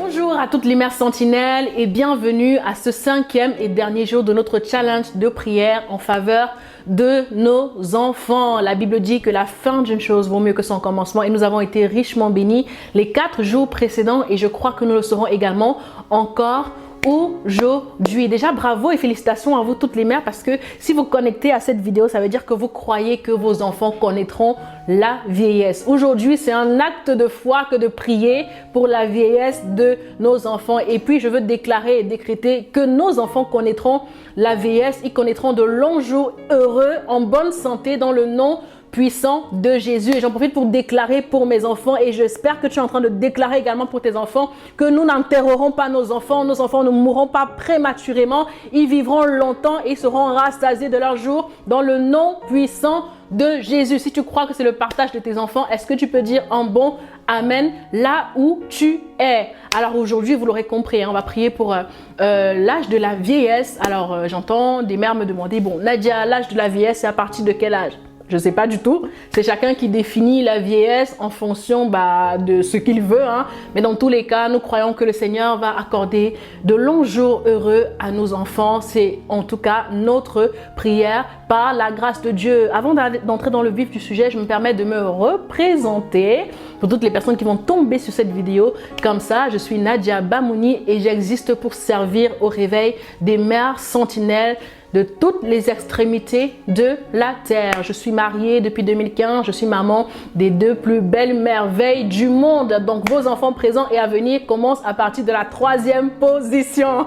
Bonjour à toutes les mères sentinelles et bienvenue à ce 5e et dernier jour de notre challenge de prière en faveur de nos enfants. La Bible dit que la fin d'une chose vaut mieux que son commencement et nous avons été richement bénis les 4 jours précédents et je crois que nous le serons également encore aujourd'hui. Déjà, bravo et félicitations à vous toutes les mères parce que si vous connectez à cette vidéo, ça veut dire que vous croyez que vos enfants connaîtront la vieillesse. Aujourd'hui, c'est un acte de foi que de prier pour la vieillesse de nos enfants. Et puis, je veux déclarer et décréter que nos enfants connaîtront la vieillesse. Ils connaîtront de longs jours heureux, en bonne santé, dans le nom puissant de Jésus. Et j'en profite pour déclarer pour mes enfants et j'espère que tu es en train de déclarer également pour tes enfants que nous n'enterrerons pas nos enfants ne mourront pas prématurément, ils vivront longtemps et seront rassasiés de leurs jours dans le nom puissant de Jésus. Si tu crois que c'est le partage de tes enfants, est-ce que tu peux dire un bon Amen là où tu es? Alors aujourd'hui, vous l'aurez compris, hein, on va prier pour l'âge de la vieillesse. Alors j'entends des mères me demander, bon Nadia, l'âge de la vieillesse, c'est à partir de quel âge? Je ne sais pas du tout. C'est chacun qui définit la vieillesse en fonction de ce qu'il veut. Hein. Mais dans tous les cas, nous croyons que le Seigneur va accorder de longs jours heureux à nos enfants. C'est en tout cas notre prière par la grâce de Dieu. Avant d'entrer dans le vif du sujet, je me permets de me représenter pour toutes les personnes qui vont tomber sur cette vidéo. Comme ça, je suis Nadia Bamouni et j'existe pour servir au réveil des mères sentinelles de toutes les extrémités de la terre. Je suis mariée depuis 2015, je suis maman des 2 plus belles merveilles du monde. Donc vos enfants présents et à venir commencent à partir de la 3e position.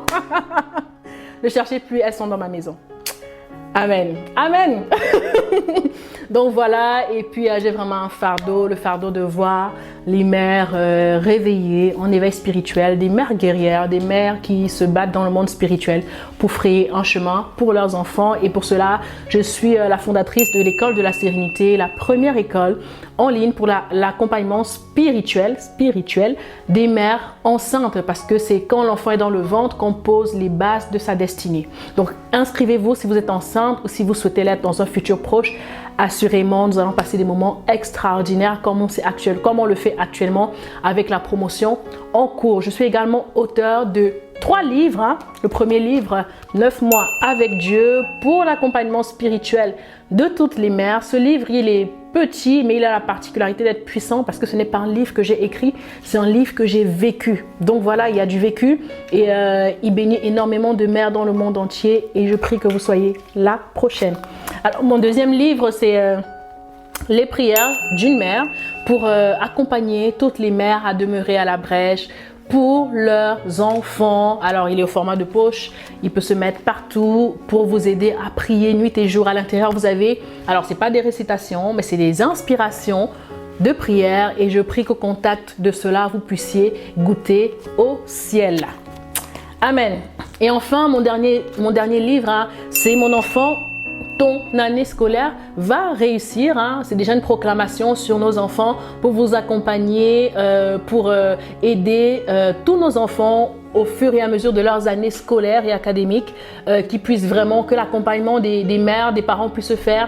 Ne cherchez plus, elles sont dans ma maison. Amen. Amen. Donc voilà, et puis j'ai vraiment un fardeau, le fardeau de voir les mères réveillées en éveil spirituel, des mères guerrières, des mères qui se battent dans le monde spirituel pour frayer un chemin pour leurs enfants. Et pour cela, je suis la fondatrice de l'école de la sérénité, la première école en ligne pour l'accompagnement spirituel des mères enceintes, parce que c'est quand l'enfant est dans le ventre qu'on pose les bases de sa destinée. Donc inscrivez-vous si vous êtes enceinte ou si vous souhaitez l'être dans un futur proche. Assurément, nous allons passer des moments extraordinaires comme on le fait actuellement avec la promotion en cours. Je suis également auteur de 3 livres. Hein. Le premier livre, 9 mois avec Dieu pour l'accompagnement spirituel de toutes les mères. Ce livre, il est petit, mais il a la particularité d'être puissant parce que ce n'est pas un livre que j'ai écrit, c'est un livre que j'ai vécu. Donc voilà, il y a du vécu et il bénit énormément de mères dans le monde entier et je prie que vous soyez la prochaine. Alors, mon deuxième livre, c'est les prières d'une mère pour accompagner toutes les mères à demeurer à la brèche pour leurs enfants. Alors, il est au format de poche, il peut se mettre partout pour vous aider à prier nuit et jour. À l'intérieur, vous avez, alors c'est pas des récitations, mais c'est des inspirations de prière et je prie qu'au contact de cela, vous puissiez goûter au ciel. Amen. Et enfin, mon dernier livre, hein, c'est Mon enfant, ton année scolaire va réussir. Hein. C'est déjà une proclamation sur nos enfants pour vous accompagner, pour aider tous nos enfants au fur et à mesure de leurs années scolaires et académiques, que l'accompagnement des mères, des parents puisse se faire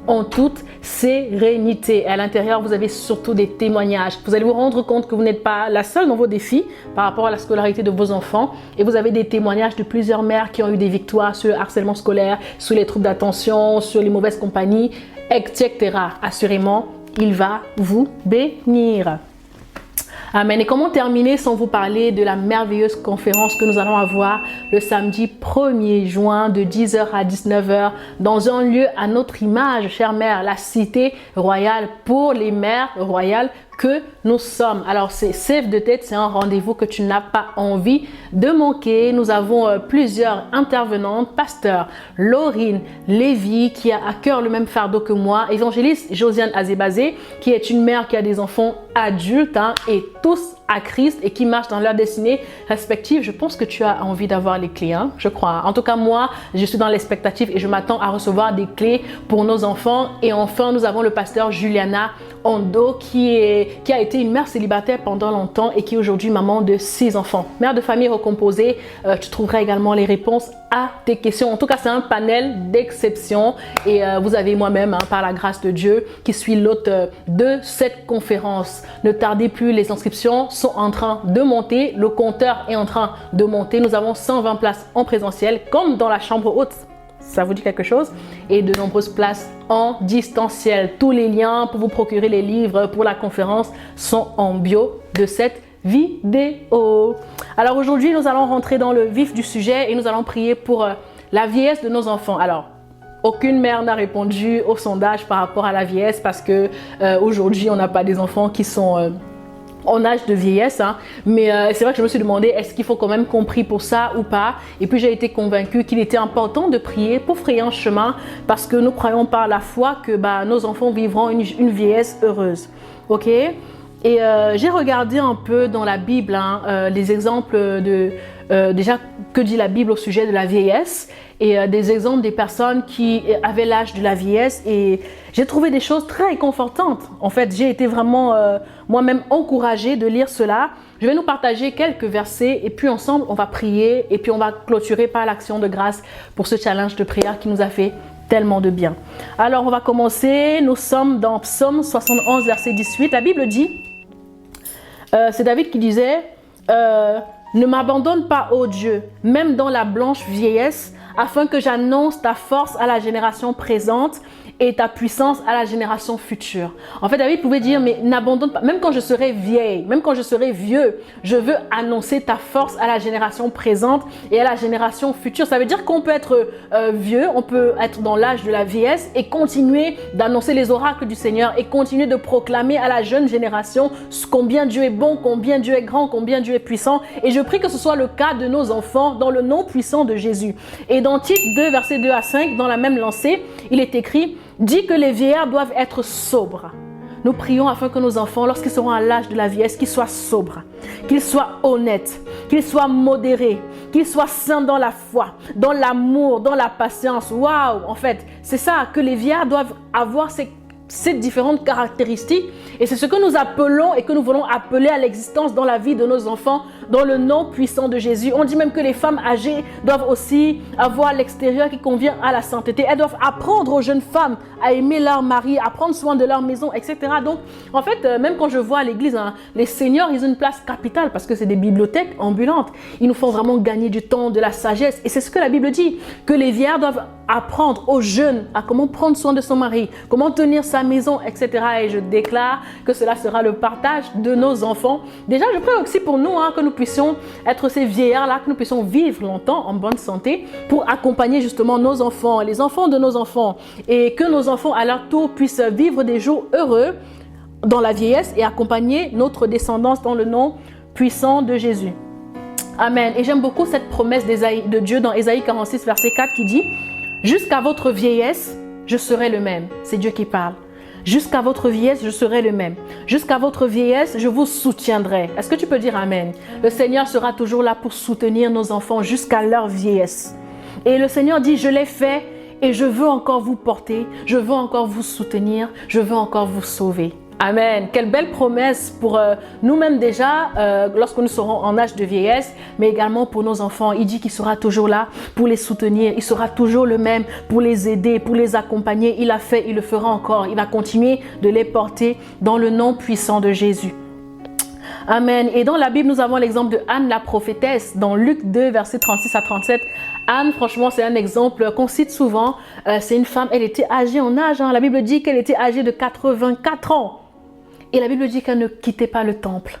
en toute sérénité. À l'intérieur, vous avez surtout des témoignages. Vous allez vous rendre compte que vous n'êtes pas la seule dans vos défis par rapport à la scolarité de vos enfants. Et vous avez des témoignages de plusieurs mères qui ont eu des victoires sur le harcèlement scolaire, sur les troubles d'attention, sur les mauvaises compagnies, etc. Assurément, il va vous bénir. Amen. Et comment terminer sans vous parler de la merveilleuse conférence que nous allons avoir le samedi 1er juin de 10h à 19h dans un lieu à notre image, chère mère, la cité royale pour les mères royales que nous sommes. Alors c'est Save the Date, c'est un rendez-vous que tu n'as pas envie de manquer. Nous avons plusieurs intervenantes, pasteur Laurine Lévy qui a à cœur le même fardeau que moi, évangéliste Josiane Azébazé qui est une mère qui a des enfants adultes et tous à Christ et qui marchent dans leur destinée respective. Je pense que tu as envie d'avoir les clés, hein, je crois. En tout cas, moi, je suis dans l'expectative et je m'attends à recevoir des clés pour nos enfants. Et enfin, nous avons le pasteur Juliana Ondo qui a été une mère célibataire pendant longtemps et qui est aujourd'hui maman de 6 enfants. Mère de famille recomposée, tu trouveras également les réponses à tes questions. En tout cas, c'est un panel d'exception et vous avez moi-même, par la grâce de Dieu, qui suis l'hôte de cette conférence. Ne tardez plus, les inscriptions sont en train de monter. Le compteur est en train de monter. Nous avons 120 places en présentiel, comme dans la chambre haute. Ça vous dit quelque chose? Et de nombreuses places en distanciel. Tous les liens pour vous procurer les livres pour la conférence sont en bio de cette vidéo. Alors aujourd'hui, nous allons rentrer dans le vif du sujet et nous allons prier pour la vieillesse de nos enfants. Alors, aucune mère n'a répondu au sondage par rapport à la vieillesse parce que aujourd'hui, on n'a pas des enfants qui sont en âge de vieillesse, hein. Mais c'est vrai que je me suis demandé est-ce qu'il faut quand même qu'on prie pour ça ou pas. Et puis j'ai été convaincue qu'il était important de prier pour frayer un chemin parce que nous croyons par la foi que nos enfants vivront une vieillesse heureuse. Ok? Et j'ai regardé un peu dans la Bible les exemples de déjà que dit la Bible au sujet de la vieillesse et des exemples des personnes qui avaient l'âge de la vieillesse et j'ai trouvé des choses très réconfortantes. En fait, j'ai été vraiment moi-même encouragée de lire cela. Je vais nous partager quelques versets et puis ensemble on va prier et puis on va clôturer par l'action de grâce pour ce challenge de prière qui nous a fait tellement de bien. Alors on va commencer, nous sommes dans Psaume 71 verset 18. La Bible dit, c'est David qui disait ne m'abandonne pas, ô Dieu, même dans la blanche vieillesse, afin que j'annonce ta force à la génération présente et ta puissance à la génération future. En fait, David pouvait dire, mais n'abandonne pas, même quand je serai vieille, même quand je serai vieux, je veux annoncer ta force à la génération présente et à la génération future. Ça veut dire qu'on peut être vieux, on peut être dans l'âge de la vieillesse et continuer d'annoncer les oracles du Seigneur et continuer de proclamer à la jeune génération combien Dieu est bon, combien Dieu est grand, combien Dieu est puissant. Et je prie que ce soit le cas de nos enfants dans le nom puissant de Jésus. Et dans Tite 2, versets 2 à 5, dans la même lancée, il est écrit « Dit que les vieillards doivent être sobres ». Nous prions afin que nos enfants, lorsqu'ils seront à l'âge de la vieillesse, qu'ils soient sobres, qu'ils soient honnêtes, qu'ils soient modérés, qu'ils soient saints dans la foi, dans l'amour, dans la patience. Waouh! En fait, c'est ça que les vieillards doivent avoir ces différentes caractéristiques et c'est ce que nous appelons et que nous voulons appeler à l'existence dans la vie de nos enfants dans le nom puissant de Jésus. On dit même que les femmes âgées doivent aussi avoir l'extérieur qui convient à la sainteté. Elles doivent apprendre aux jeunes femmes à aimer leur mari, à prendre soin de leur maison, etc. Donc, en fait, même quand je vois à l'église, les seniors, ils ont une place capitale parce que c'est des bibliothèques ambulantes. Ils nous font vraiment gagner du temps, de la sagesse. Et c'est ce que la Bible dit, que les vieillards doivent apprendre aux jeunes à comment prendre soin de son mari, comment tenir sa maison, etc. Et je déclare que cela sera le partage de nos enfants. Déjà, je prie aussi pour nous, que nous puissions être ces vieillards-là, que nous puissions vivre longtemps en bonne santé pour accompagner justement nos enfants, les enfants de nos enfants et que nos enfants à leur tour puissent vivre des jours heureux dans la vieillesse et accompagner notre descendance dans le nom puissant de Jésus. Amen. Et j'aime beaucoup cette promesse de Dieu dans Ésaïe 46, verset 4 qui dit « Jusqu'à votre vieillesse, je serai le même. » C'est Dieu qui parle. Jusqu'à votre vieillesse, je serai le même. Jusqu'à votre vieillesse, je vous soutiendrai. Est-ce que tu peux dire Amen? Le Seigneur sera toujours là pour soutenir nos enfants jusqu'à leur vieillesse. Et le Seigneur dit, je l'ai fait et je veux encore vous porter, je veux encore vous soutenir, je veux encore vous sauver. Amen. Quelle belle promesse pour nous-mêmes déjà, lorsque nous serons en âge de vieillesse, mais également pour nos enfants. Il dit qu'il sera toujours là pour les soutenir. Il sera toujours le même pour les aider, pour les accompagner. Il a fait, il le fera encore. Il va continuer de les porter dans le nom puissant de Jésus. Amen. Et dans la Bible, nous avons l'exemple de Anne la prophétesse dans Luc 2, versets 36 à 37. Anne, franchement, c'est un exemple qu'on cite souvent. C'est une femme, elle était âgée en âge. La Bible dit qu'elle était âgée de 84 ans. Et la Bible dit qu'elle ne quittait pas le temple.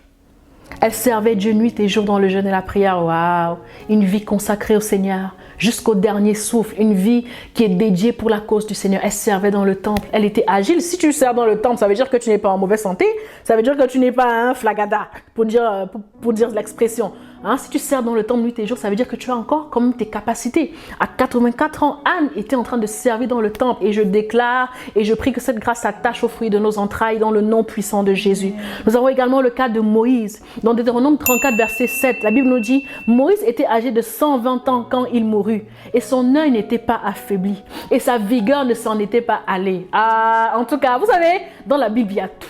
Elle servait Dieu nuit et jour dans le jeûne et la prière. Waouh! Une vie consacrée au Seigneur jusqu'au dernier souffle. Une vie qui est dédiée pour la cause du Seigneur. Elle servait dans le temple. Elle était agile. Si tu sers dans le temple, ça veut dire que tu n'es pas en mauvaise santé. Ça veut dire que tu n'es pas un flagada, pour dire l'expression. Si tu sers dans le temple nuit et jour, ça veut dire que tu as encore comme tes capacités. À 84 ans, Anne était en train de servir dans le temple. Et je déclare et je prie que cette grâce s'attache aux fruits de nos entrailles dans le nom puissant de Jésus. Nous avons également le cas de Moïse. Dans Deutéronome 34, verset 7, la Bible nous dit « Moïse était âgé de 120 ans quand il mourut. Et son œil n'était pas affaibli. Et sa vigueur ne s'en était pas allée. » En tout cas, vous savez, dans la Bible, il y a tout.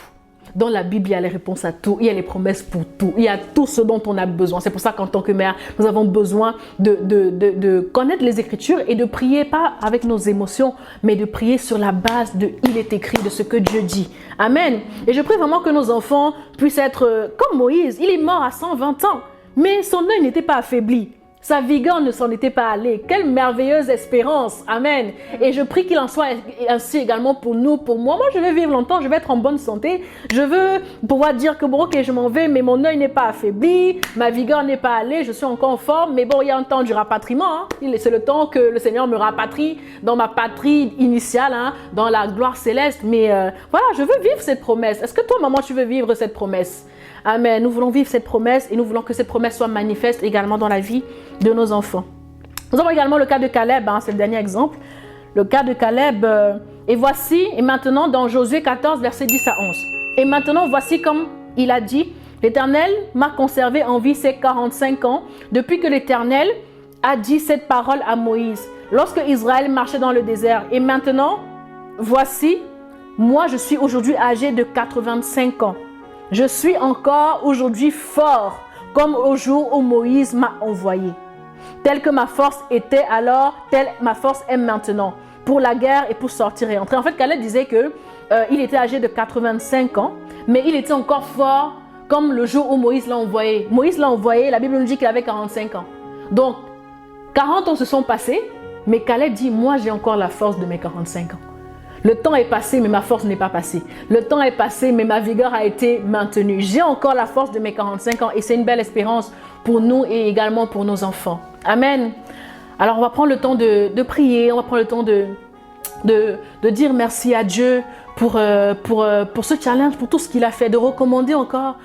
dans la Bible, il y a les réponses à tout, il y a les promesses pour tout, il y a tout ce dont on a besoin. C'est pour ça qu'en tant que mère, nous avons besoin de connaître les Écritures et de prier, pas avec nos émotions, mais de prier sur la base de « il est écrit », de ce que Dieu dit. Amen. Et je prie vraiment que nos enfants puissent être comme Moïse. Il est mort à 120 ans, mais son œil n'était pas affaibli. Sa vigueur ne s'en était pas allée. Quelle merveilleuse espérance. Amen. Et je prie qu'il en soit ainsi également pour nous, pour moi. Moi, je vais vivre longtemps, je vais être en bonne santé. Je veux pouvoir dire que bon, ok, je m'en vais, mais mon œil n'est pas affaibli, ma vigueur n'est pas allée, je suis encore en forme. Mais bon, il y a un temps du rapatriement. Hein. C'est le temps que le Seigneur me rapatrie dans ma patrie initiale, hein, dans la gloire céleste. Mais voilà, je veux vivre cette promesse. Est-ce que toi, maman, tu veux vivre cette promesse? Amen. Nous voulons vivre cette promesse et nous voulons que cette promesse soit manifeste également dans la vie de nos enfants. Nous avons également le cas de Caleb, hein, c'est le dernier exemple. Le cas de Caleb. Et voici, et maintenant dans Josué 14, versets 10 à 11. Et maintenant, voici comme il a dit, l'Éternel m'a conservé en vie ces 45 ans, depuis que l'Éternel a dit cette parole à Moïse, lorsque Israël marchait dans le désert. Et maintenant, voici, moi je suis aujourd'hui âgé de 85 ans. Je suis encore aujourd'hui fort, comme au jour où Moïse m'a envoyé. Telle que ma force était alors, telle ma force est maintenant, pour la guerre et pour sortir et entrer. En fait, Caleb disait qu'il était âgé de 85 ans, mais il était encore fort, comme le jour où Moïse l'a envoyé. Moïse l'a envoyé, la Bible nous dit qu'il avait 45 ans. Donc, 40 ans se sont passés, mais Caleb dit, moi j'ai encore la force de mes 45 ans. Le temps est passé, mais ma force n'est pas passée. Le temps est passé, mais ma vigueur a été maintenue. J'ai encore la force de mes 45 ans et c'est une belle espérance pour nous et également pour nos enfants. Amen. Alors, on va prendre le temps de prier, on va prendre le temps de dire merci à Dieu pour ce challenge, pour tout ce qu'il a fait, de recommander encore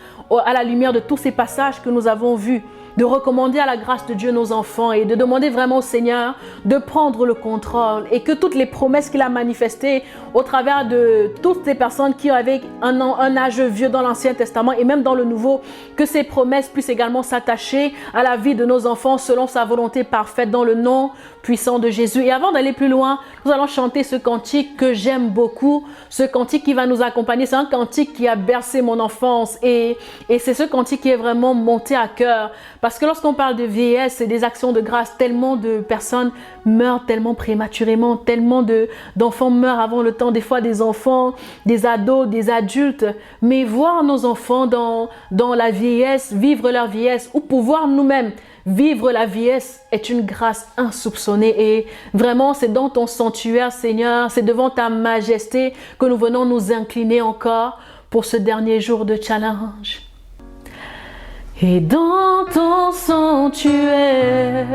à la lumière de tous ces passages que nous avons vus, de recommander à la grâce de Dieu nos enfants et de demander vraiment au Seigneur de prendre le contrôle et que toutes les promesses qu'il a manifestées au travers de toutes ces personnes qui avaient un âge vieux dans l'Ancien Testament et même dans le Nouveau, que ces promesses puissent également s'attacher à la vie de nos enfants selon sa volonté parfaite dans le nom puissant de Jésus. Et avant d'aller plus loin, nous allons chanter ce cantique que j'aime beaucoup, ce cantique qui va nous accompagner. C'est un cantique qui a bercé mon enfance et c'est ce cantique qui est vraiment monté à cœur. Parce que lorsqu'on parle de vieillesse et des actions de grâce, tellement de personnes meurent tellement prématurément, tellement d'enfants meurent avant le temps, des fois des enfants, des ados, des adultes. Mais voir nos enfants dans la vieillesse, vivre leur vieillesse ou pouvoir nous-mêmes vivre la vieillesse est une grâce insoupçonnée et vraiment c'est dans ton sanctuaire, Seigneur, c'est devant ta majesté que nous venons nous incliner encore pour ce dernier jour de challenge. Et dans ton sanctuaire,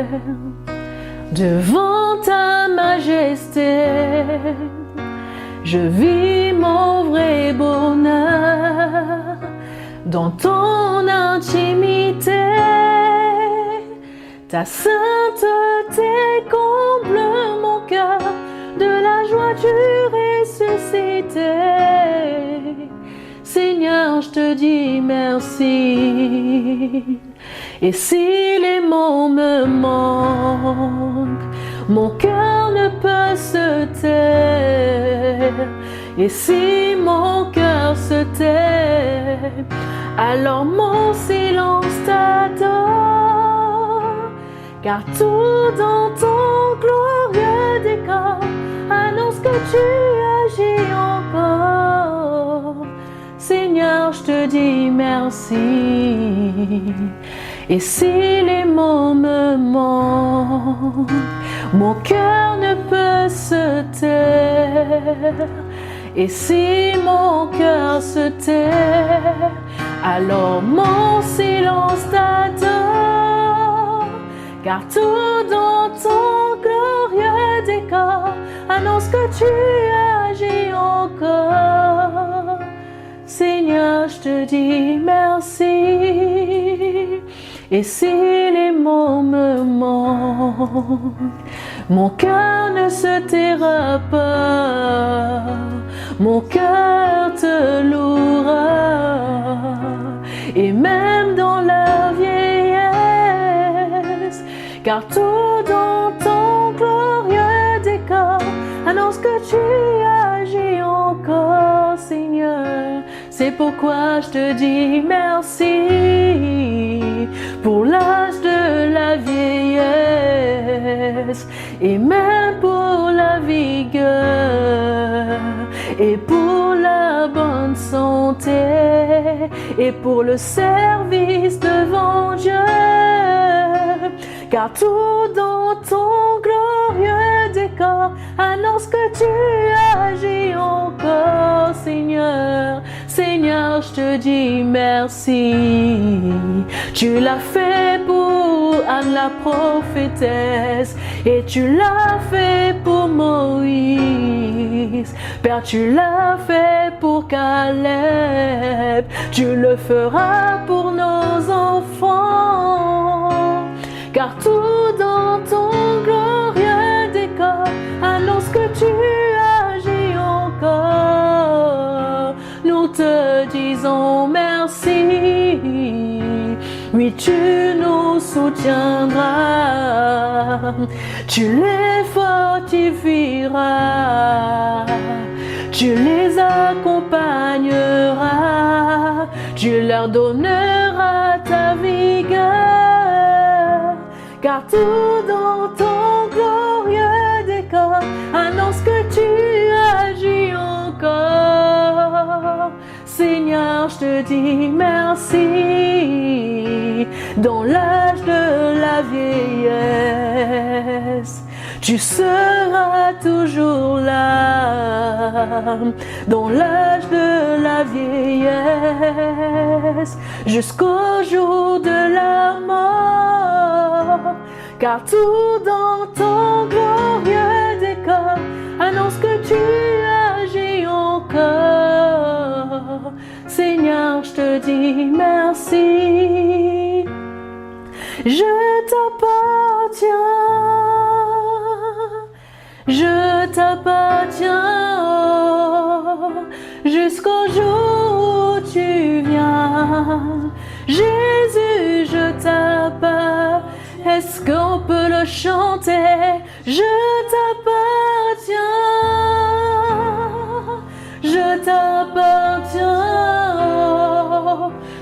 devant ta majesté, je vis mon vrai bonheur dans ton intimité. Ta sainteté comble mon cœur de la joie du ressuscité. Seigneur, je te dis merci. Et si les mots me manquent, mon cœur ne peut se taire. Et si mon cœur se tait, alors mon silence t'adore. Car tout dans ton glorieux décor annonce que tu agis encore. Seigneur, je te dis merci. Et si les mots me manquent, mon cœur ne peut se taire. Et si mon cœur se tait, alors mon silence t'adore. Car tout dans ton glorieux décor annonce que tu agis encore. Seigneur, je te dis merci. Et si les mots me manquent, mon cœur ne se taira pas. Mon cœur te louera. Et même dans la vieillesse, car tout dans ton glorieux décor annonce que tu agis encore, Seigneur. C'est pourquoi je te dis merci pour l'âge de la vieillesse et même pour la vigueur et pour la bonne santé et pour le service devant Dieu. Car tout dans ton glorieux décor annonce que tu agis encore, Seigneur. Seigneur, je te dis merci. Tu l'as fait pour Anne la prophétesse et tu l'as fait pour Moïse. Père, tu l'as fait pour Caleb. Tu le feras pour nos enfants. Car tout dans ton glorieux décor annonce que tu agis encore. Nous te disons merci. Oui, tu nous soutiendras. Tu les fortifieras. Tu les accompagneras. Tu leur donneras ta vigueur. Car tout dans ton glorieux décor annonce que tu agis encore. Seigneur, je te dis merci. Dans l'âge de la vieillesse, tu seras toujours là. Dans l'âge de la vieillesse, jusqu'au jour de la mort. Car tout dans ton glorieux décor annonce que tu agis encore. Seigneur, je te dis merci. Je t'appartiens. Je t'appartiens jusqu'au jour où tu viens. Jésus, je t'appartiens. Est-ce qu'on peut le chanter? Je t'appartiens. Je t'appartiens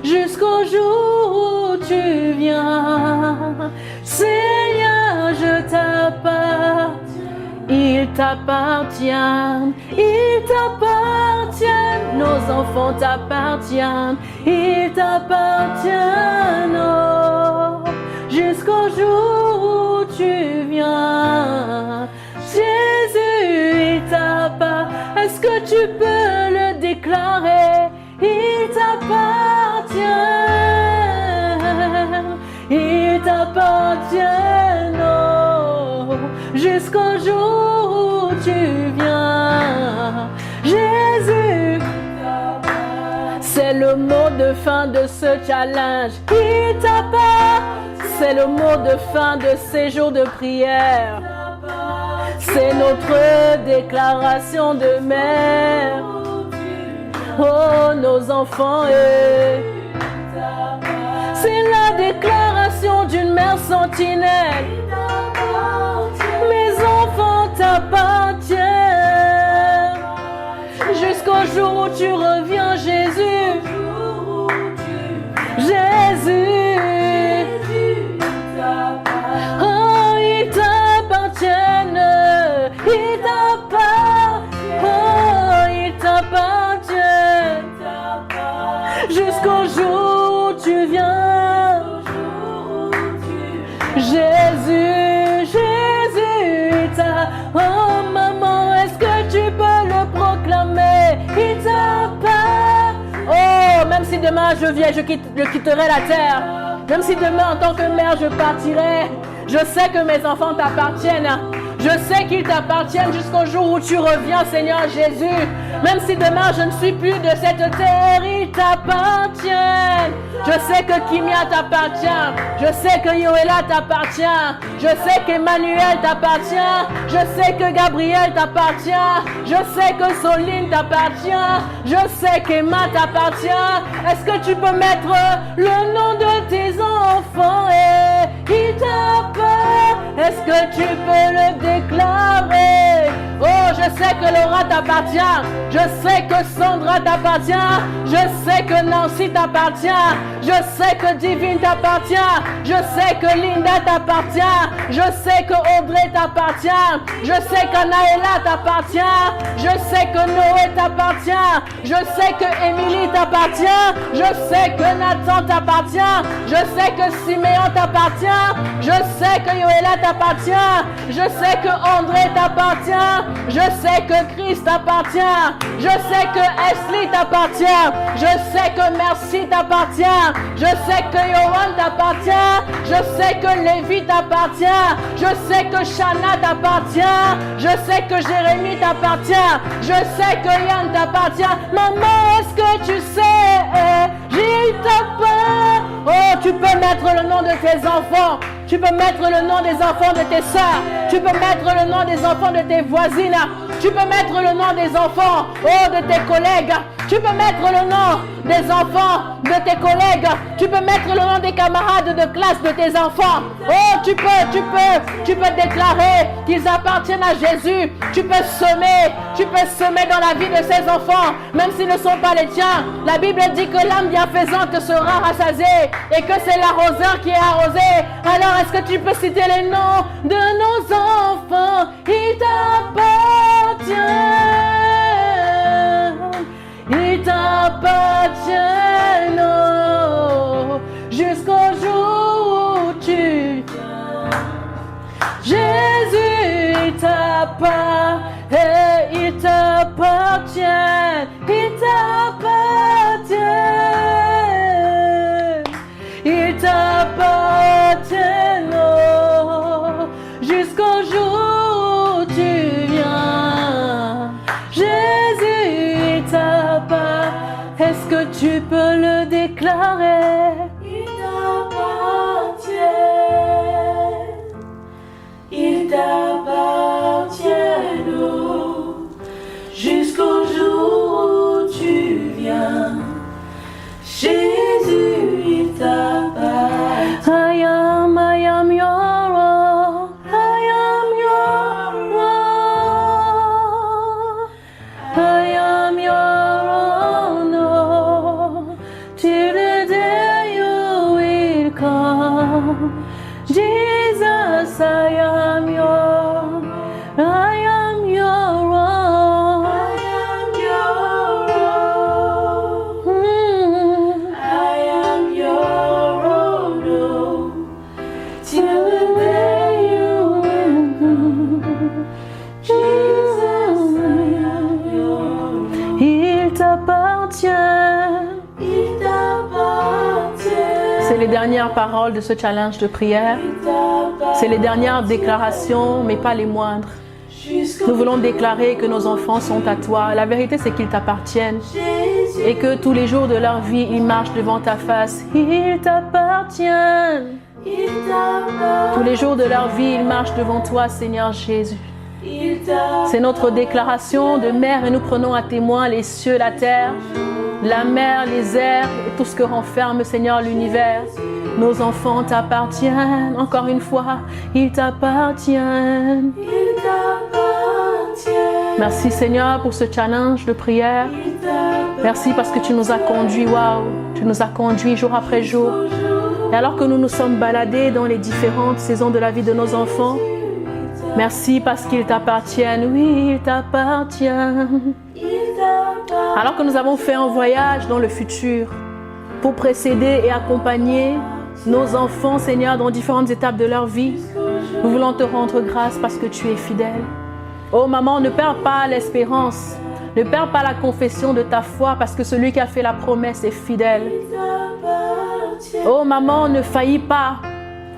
jusqu'au jour où tu viens. Seigneur, je t'appartiens. Il t'appartient, ils t'appartiennent, nos enfants t'appartiennent, ils t'appartiennent, oh, jusqu'au jour où tu viens. Jésus, il t'appartient, est-ce que tu peux le déclarer? Il t'appartient, il t'appartient, oh, jusqu'au jour où tu viens. Jésus, c'est le mot de fin de ce challenge. Il t'appartient, c'est le mot de fin de ces jours de prière. C'est notre déclaration de mère. Oh, nos enfants, c'est la déclaration d'une mère sentinelle. Mes enfants t'appartiennent jusqu'au jour où tu reviens, Jésus. Jésus, oh, ils t'appartiennent, ils t'appartiennent, oh, ils t'appartiennent jusqu'au jour où tu viens. Jésus, Jésus, oh maman, est-ce que tu peux le proclamer? Il t'appartient. Oh, même si demain je viens, je quitterai la terre. Même si demain en tant que mère je partirai, je sais que mes enfants t'appartiennent. Je sais qu'ils t'appartiennent jusqu'au jour où tu reviens, Seigneur Jésus. Même si demain je ne suis plus de cette terre, ils t'appartiennent. Je sais que Kimia t'appartient. Je sais que Yoela t'appartient. Je sais qu'Emmanuel t'appartient. Je sais que Gabriel t'appartient. Je sais que Soline t'appartient. Je sais qu'Emma t'appartient. Est-ce que tu peux mettre le nom de tes enfants et ils t'appartiennent? Est-ce que tu peux le déclarer? Oh, je je sais que Laura t'appartient. Je sais que Sandra t'appartient. Je sais que Nancy t'appartient. Je sais que Divine t'appartient. Je sais que Linda t'appartient. Je sais que Audrey t'appartient. Je sais que Naëla t'appartient. Je sais que Noé t'appartient. Je sais que Émilie t'appartient. Je sais que Nathan t'appartient. Je sais que Siméon t'appartient. Je sais que Yoéla t'appartient. Je sais que André t'appartient. Je sais que Chris t'appartient. Je sais que Ashley t'appartient. Je sais que Merci t'appartient. Je sais que Yohan t'appartient. Je sais que Lévi t'appartient. Je sais que Shana t'appartient. Je sais que Jérémie t'appartient. Je sais que Yann t'appartient. Maman, est-ce que tu sais? J'y t'appartient. Oh, tu peux mettre le nom de tes enfants. Tu peux mettre le nom des enfants de tes soeurs. Tu peux mettre le nom des enfants de tes voisines. Tu peux mettre le nom des enfants, oh, de tes collègues. Tu peux mettre le nom des enfants de tes collègues. Tu peux mettre le nom des camarades de classe de tes enfants. Oh, tu peux déclarer qu'ils appartiennent à Jésus. Tu peux semer dans la vie de ces enfants, même s'ils ne sont pas les tiens. La Bible dit que l'âme bienfaisante sera rassasiée et que c'est l'arroseur qui est arrosé. Alors, est-ce que tu peux citer les noms de nos enfants? Ils t'appartiennent. Ils t'appartiennent, oh, jusqu'au jour où tu viens. Jésus, il t'appartient. Il t'appartient. Il t'appartient. Il t'appartient, oh, jusqu'au jour où tu viens. Jésus, il t'appartient. Est-ce que tu peux le déclarer? Il t'appartient. Il t'appartient, oh, jusqu'au jour où tu viens. Jésus, il t'appartient. I am your own. I am your own. I am your own, oh, till the day you will come. Jesus, I am your, I am your own. I am your own. I am your own, oh, till the day you will come. Jesus, I am your own. Il t'appartient. Il t'appartient. C'est les dernières paroles de ce challenge de prière. C'est les dernières déclarations, mais pas les moindres. Nous voulons déclarer que nos enfants sont à toi. La vérité, c'est qu'ils t'appartiennent. Et que tous les jours de leur vie, ils marchent devant ta face. Ils t'appartiennent. Tous les jours de leur vie, ils marchent devant toi, Seigneur Jésus. C'est notre déclaration de mère et nous prenons à témoin les cieux, la terre, la mer, les airs et tout ce que renferme, Seigneur, l'univers. Nos enfants t'appartiennent. Encore une fois, ils t'appartiennent. Ils t'appartiennent. Merci, Seigneur, pour ce challenge de prière. Merci parce que tu nous as conduits, waouh, tu nous as conduits jour après jour. Et alors que nous nous sommes baladés dans les différentes saisons de la vie de nos enfants, merci parce qu'ils t'appartiennent. Oui, ils t'appartiennent. Alors que nous avons fait un voyage dans le futur pour précéder et accompagner nos enfants, Seigneur, dans différentes étapes de leur vie, nous voulons te rendre grâce parce que tu es fidèle. Oh maman, ne perds pas l'espérance. Ne perds pas la confession de ta foi parce que celui qui a fait la promesse est fidèle. Oh maman, ne faillis pas.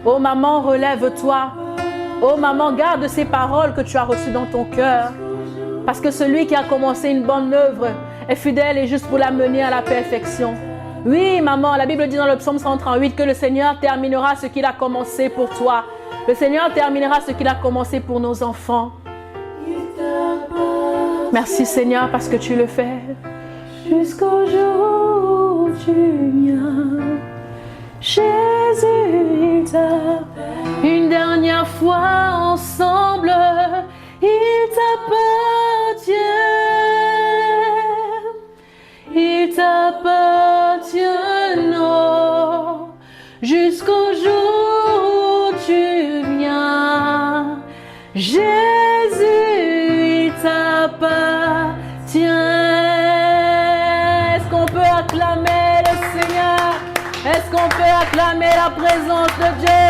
Oh maman, relève-toi. Oh maman, garde ces paroles que tu as reçues dans ton cœur. Parce que celui qui a commencé une bonne œuvre est fidèle et juste pour la mener à la perfection. Oui, maman, la Bible dit dans le psaume 138 que le Seigneur terminera ce qu'il a commencé pour toi. Le Seigneur terminera ce qu'il a commencé pour nos enfants. Merci Seigneur parce que tu le fais. Jusqu'au jour où tu viens, Jésus, il t'appelle. Une dernière fois ensemble, il t'appelle. Jésus, il t'appartient. Est-ce qu'on peut acclamer le Seigneur? Est-ce qu'on peut acclamer la présence de Dieu?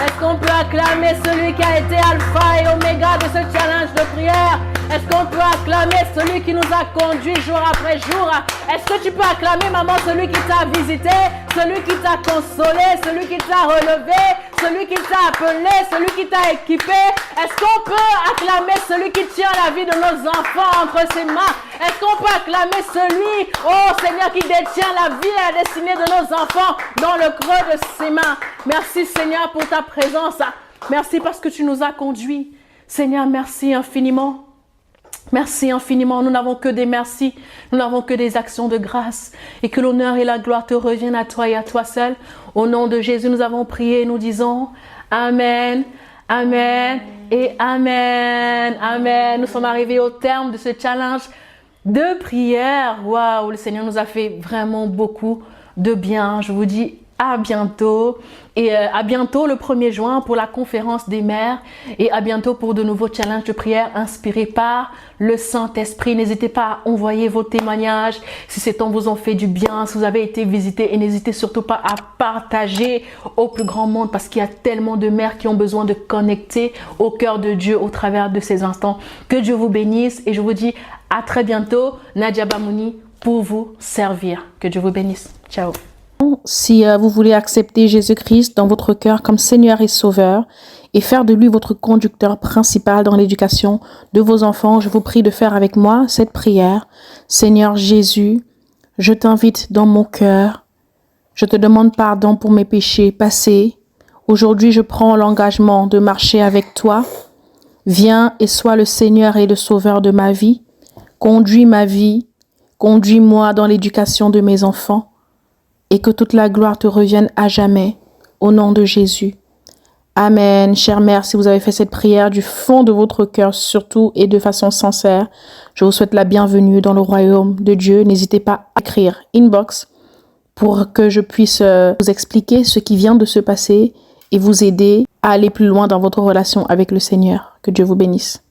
Est-ce qu'on peut acclamer celui qui a été alpha et oméga de ce challenge de prière? Est-ce qu'on peut acclamer celui qui nous a conduits jour après jour? Est-ce que tu peux acclamer, maman, celui qui t'a visité, celui qui t'a consolé, celui qui t'a relevé, celui qui t'a appelé, celui qui t'a équipé? Est-ce qu'on peut acclamer celui qui tient la vie de nos enfants entre ses mains? Est-ce qu'on peut acclamer celui, oh Seigneur, qui détient la vie et la destinée de nos enfants dans le creux de ses mains? Merci Seigneur pour ta présence. Merci parce que tu nous as conduits. Seigneur, merci infiniment. Merci infiniment. Nous n'avons que des merci. Nous n'avons que des actions de grâce. Et que l'honneur et la gloire te reviennent à toi et à toi seul. Au nom de Jésus, nous avons prié et nous disons Amen, Amen et Amen, Amen. Nous sommes arrivés au terme de ce challenge de prière. Waouh, le Seigneur nous a fait vraiment beaucoup de bien. Je vous dis à bientôt. Et à bientôt le 1er juin pour la conférence des mères. Et à bientôt pour de nouveaux challenges de prière inspirés par le Saint-Esprit. N'hésitez pas à envoyer vos témoignages si ces temps vous ont fait du bien, si vous avez été visité. Et n'hésitez surtout pas à partager au plus grand monde parce qu'il y a tellement de mères qui ont besoin de connecter au cœur de Dieu au travers de ces instants. Que Dieu vous bénisse et je vous dis à très bientôt. Nadia Bamouni pour vous servir. Que Dieu vous bénisse. Ciao. Si vous voulez accepter Jésus-Christ dans votre cœur comme Seigneur et Sauveur et faire de lui votre conducteur principal dans l'éducation de vos enfants, je vous prie de faire avec moi cette prière. Seigneur Jésus, je t'invite dans mon cœur. Je te demande pardon pour mes péchés passés. Aujourd'hui, je prends l'engagement de marcher avec toi. Viens et sois le Seigneur et le Sauveur de ma vie. Conduis ma vie. Conduis-moi dans l'éducation de mes enfants. Et que toute la gloire te revienne à jamais, au nom de Jésus. Amen. Chère mère, si vous avez fait cette prière du fond de votre cœur surtout et de façon sincère, je vous souhaite la bienvenue dans le royaume de Dieu. N'hésitez pas à écrire inbox pour que je puisse vous expliquer ce qui vient de se passer et vous aider à aller plus loin dans votre relation avec le Seigneur. Que Dieu vous bénisse.